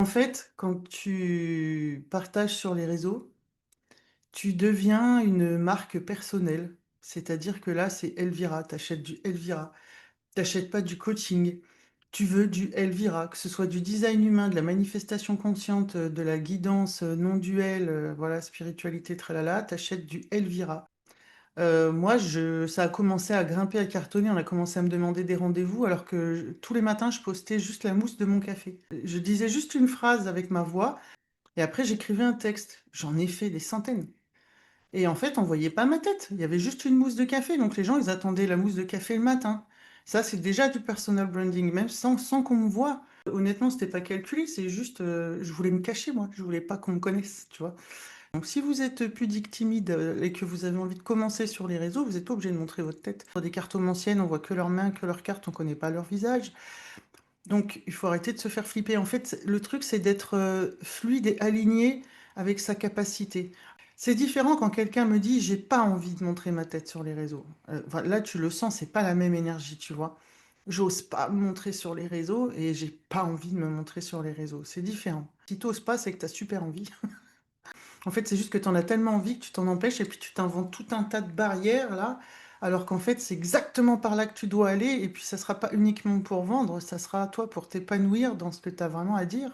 En fait, quand tu partages sur les réseaux, tu deviens une marque personnelle. C'est-à-dire que là, c'est Elvira, tu achètes du Elvira. Tu achètes pas du coaching, tu veux du Elvira, que ce soit du design humain, de la manifestation consciente, de la guidance, non duelle, voilà, spiritualité, tralala, tu achètes du Elvira. Moi, ça a commencé à grimper, à cartonner. On a commencé à me demander des rendez-vous alors que tous les matins, je postais juste la mousse de mon café. Je disais juste une phrase avec ma voix et après, j'écrivais un texte. J'en ai fait des centaines. Et en fait, on voyait pas ma tête. Il y avait juste une mousse de café. Donc les gens, ils attendaient la mousse de café le matin. Ça, c'est déjà du personal branding, même sans qu'on me voie. Honnêtement, c'était pas calculé. C'est juste, je voulais me cacher, moi. Je voulais pas qu'on me connaisse, tu vois. Donc, si vous êtes pudique, timide et que vous avez envie de commencer sur les réseaux, vous n'êtes pas obligé de montrer votre tête. Sur des cartomanciennes, on voit que leurs mains, que leurs cartes, on connaît pas leur visage. Donc, il faut arrêter de se faire flipper. En fait, le truc, c'est d'être fluide et aligné avec sa capacité. C'est différent quand quelqu'un me dit, j'ai pas envie de montrer ma tête sur les réseaux. Voilà, là, tu le sens, c'est pas la même énergie, tu vois. J'ose pas me montrer sur les réseaux et j'ai pas envie de me montrer sur les réseaux. C'est différent. Si t'oses pas, c'est que tu as super envie. En fait, c'est juste que tu en as tellement envie que tu t'en empêches et puis tu t'inventes tout un tas de barrières là, alors qu'en fait, c'est exactement par là que tu dois aller et puis ça sera pas uniquement pour vendre, ça sera à toi pour t'épanouir dans ce que tu as vraiment à dire.